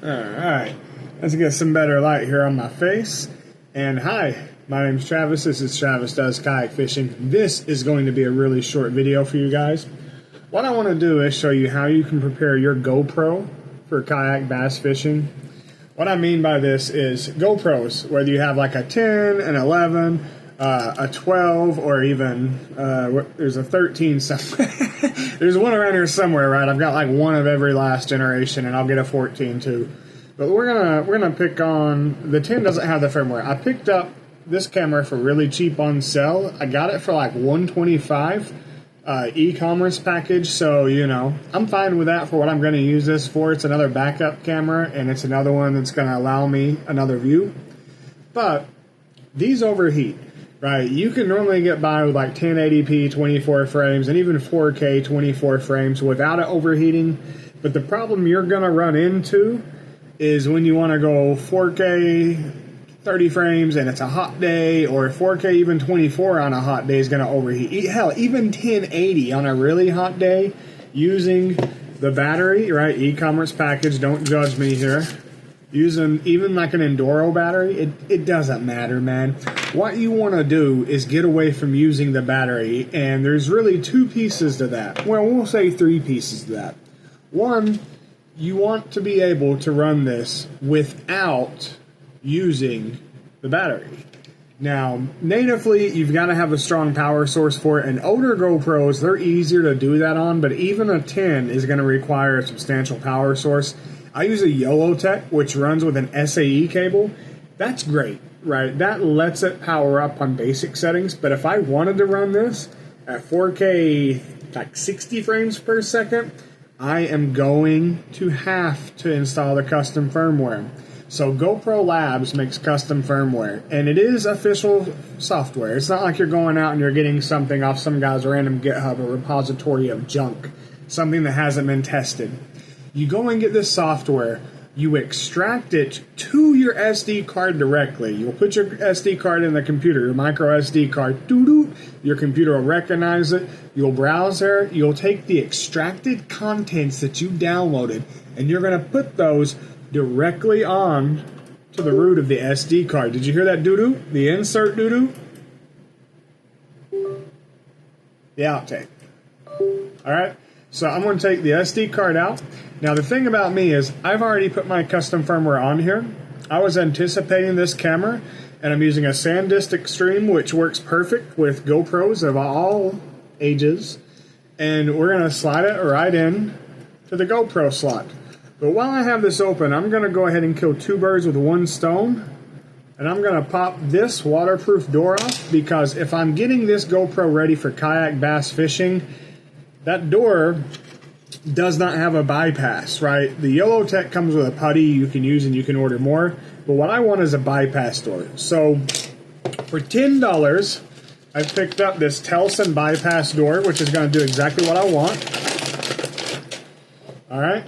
Alright, let's get some better light here on my face. And hi, my name's Travis. This is Travis Does Kayak Fishing. This is going to be a really short video for you guys. What I want to do is show you how you can prepare your GoPro for kayak bass fishing. What I mean by this is GoPros, whether you have like a 10, an 11, a 12, or even there's a 13 somewhere. There's one around here somewhere, right? I've got like one of every last generation, and I'll get a 14 too. But we're gonna pick on the 10. Doesn't have the firmware. I picked up this camera for really cheap on sale. I got it for like $125 e-commerce package, so you know I'm fine with that for what I'm going to use this for. It's another backup camera, and it's another one that's going to allow me another view. But these overheat, right? You can normally get by with like 1080p 24 frames and even 4K 24 frames without it overheating. But the problem you're going to run into is when you want to go 4K 30 frames and it's a hot day, or 4K even 24 on a hot day is going to overheat. Hell, even 1080 on a really hot day using the battery, right? E-commerce package, don't judge me here. Using even like an Enduro battery, it doesn't matter, man. What you want to do is get away from using the battery, and there's really two pieces to that. Well, we'll say three pieces to that. One, you want to be able to run this without using the battery. Now, natively, you've got to have a strong power source for it, and older GoPros, they're easier to do that on, but even a 10 is going to require a substantial power source. I use a YOLO-Tech, which runs with an SAE cable. That's great, right? That lets it power up on basic settings, but if I wanted to run this at 4K, like 60 frames per second, I am going to have to install the custom firmware. So GoPro Labs makes custom firmware, and it is official software. It's not like you're going out and you're getting something off some guy's random GitHub or repository of junk, something that hasn't been tested. You go and get this software, you extract it to your SD card directly. You'll put your SD card in the computer, your micro SD card, doo-doo. Your computer will recognize it. You'll browse there. You'll take the extracted contents that you downloaded, and you're going to put those directly on to the root of the SD card. Did you hear that doo-doo? The insert doo-doo? The outtake. Alright, so I'm going to take the SD card out. Now the thing about me is I've already put my custom firmware on here. I was anticipating this camera, and I'm using a SanDisk Extreme, which works perfect with GoPros of all ages. And we're going to slide it right in to the GoPro slot. But while I have this open, I'm going to go ahead and kill two birds with one stone. And I'm going to pop this waterproof door off, because if I'm getting this GoPro ready for kayak bass fishing, that door does not have a bypass, right? The YOLO-Tech comes with a putty you can use and you can order more. But what I want is a bypass door. So for $10, I picked up this Telson bypass door, which is going to do exactly what I want. All right.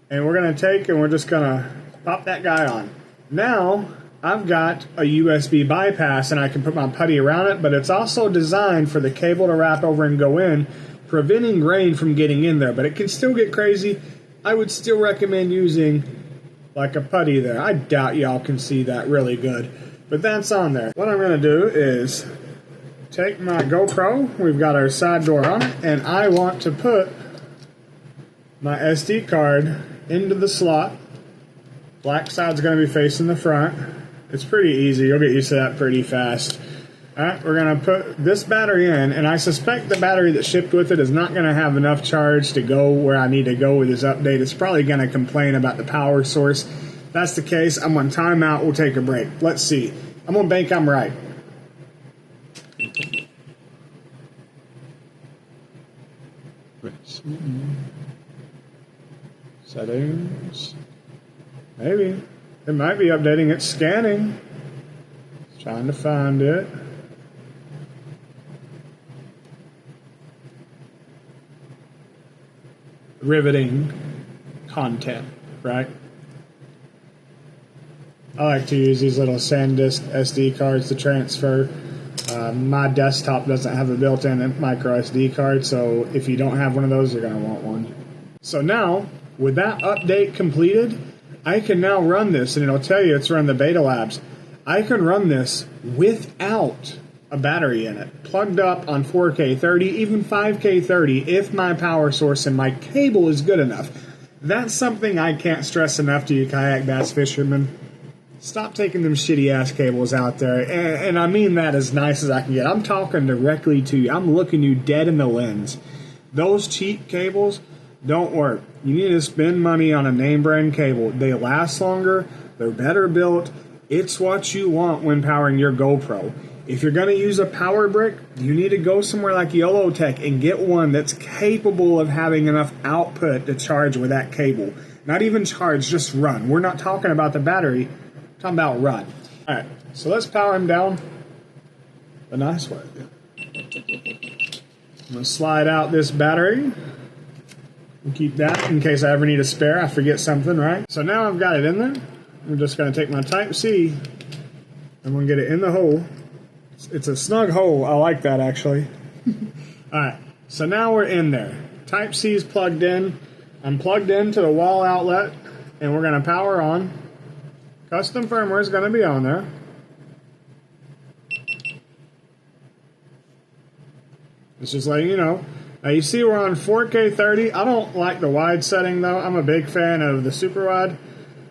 And we're going to take and we're just going to pop that guy on. Now, I've got a USB bypass and I can put my putty around it, but it's also designed for the cable to wrap over and go in, preventing rain from getting in there. But it can still get crazy. I would still recommend using like a putty there. I doubt y'all can see that really good, but that's on there. What I'm going to do is take my GoPro. We've got our side door on it, and I want to put my SD card into the slot. Black side's going to be facing the front. It's pretty easy. You'll get used to that pretty fast. Alright, we're going to put this battery in, and I suspect the battery that shipped with it is not going to have enough charge to go where I need to go with this update. It's probably going to complain about the power source. If that's the case, I'm on timeout. We'll take a break. Let's see. I'm going to bank I'm right. Settings. Maybe. It might be updating. It's scanning. It's trying to find it. Riveting content, right? I like to use these little SanDisk SD cards to transfer. My desktop doesn't have a built-in micro SD card, so if you don't have one of those, you're going to want one. So now, with that update completed, I can now run this, and it'll tell you it's run the Beta Labs. I can run this without a battery in it, plugged up on 4K 30, even 5K 30, if my power source and my cable is good enough. That's something I can't stress enough to you kayak bass fishermen. Stop taking them shitty ass cables out there, and I mean that as nice as I can get. I'm talking directly to you. I'm looking you dead in the lens. Those cheap cables don't work. You need to spend money on a name brand cable. They last longer, they're better built. It's what you want when powering your GoPro. If you're going to use a power brick, you need to go somewhere like YoloTech and get one that's capable of having enough output to charge with that cable. Not even charge, just run. We're not talking about the battery, we're talking about run. All right, so let's power him down a nice way. I'm going to slide out this battery and keep that in case I ever need a spare. I forget something, right? So now I've got it in there. I'm just going to take my Type-C. I'm going to get it in the hole. It's a snug hole. I like that, actually. All right, so now we're in there. Type-C is plugged in. I'm plugged into the wall outlet, and we're going to power on. Custom firmware is going to be on there. It's just letting you know. Now you see we're on 4K 30. I don't like the wide setting though. I'm a big fan of the super wide.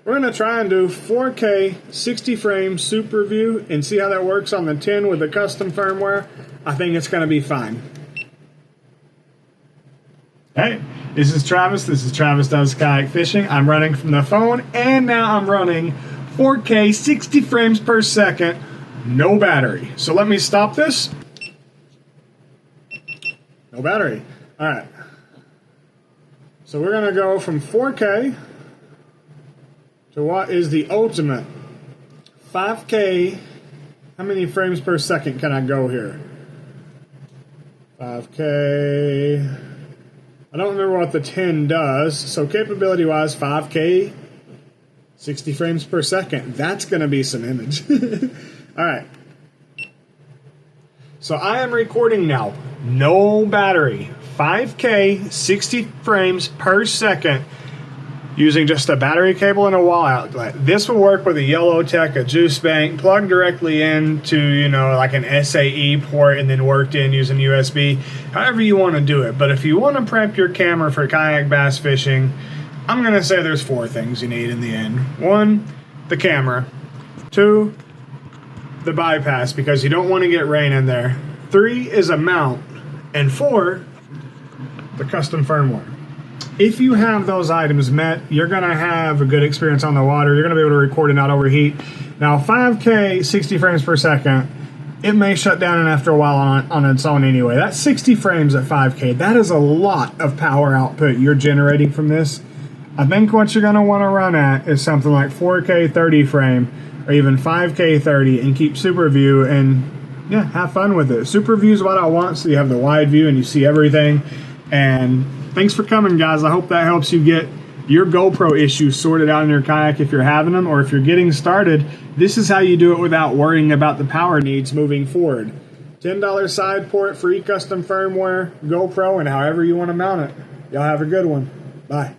We're going to try and do 4K 60 frame super view and see how that works on the 10 with the custom firmware. I think it's going to be fine. Hey, this is Travis. This is Travis Does Kayak Fishing. I'm running from the phone, and now I'm running 4K 60 frames per second, no battery. So let me stop this. No battery. All right. So we're going to go from 4K to what is the ultimate 5K. How many frames per second can I go here? 5K. I don't remember what the 10 does. So capability wise, 5K, 60 frames per second. That's going to be some image. All right. So I am recording now. No battery. 5K, 60 frames per second. Using just a battery cable and a wall outlet. This will work with a YoloTech, a juice bank, plugged directly into, you know, like an SAE port and then worked in using USB. However you want to do it. But if you want to prep your camera for kayak bass fishing, I'm going to say there's 4 things you need in the end. 1, the camera. 2, the bypass, because you don't want to get rain in there. 3 is a mount. And 4, the custom firmware. If you have those items met, you're going to have a good experience on the water. You're going to be able to record and not overheat. Now, 5K, 60 frames per second, it may shut down after a while on its own anyway. That's 60 frames at 5K. That is a lot of power output you're generating from this. I think what you're going to want to run at is something like 4K 30 frame or even 5K 30 and keep super view and, yeah, have fun with it. Super view is what I want, so you have the wide view and you see everything. And thanks for coming, guys. I hope that helps you get your GoPro issues sorted out in your kayak if you're having them, or if you're getting started, this is how you do it without worrying about the power needs moving forward. $10 side port, free custom firmware, GoPro, and however you want to mount it. Y'all have a good one. Bye.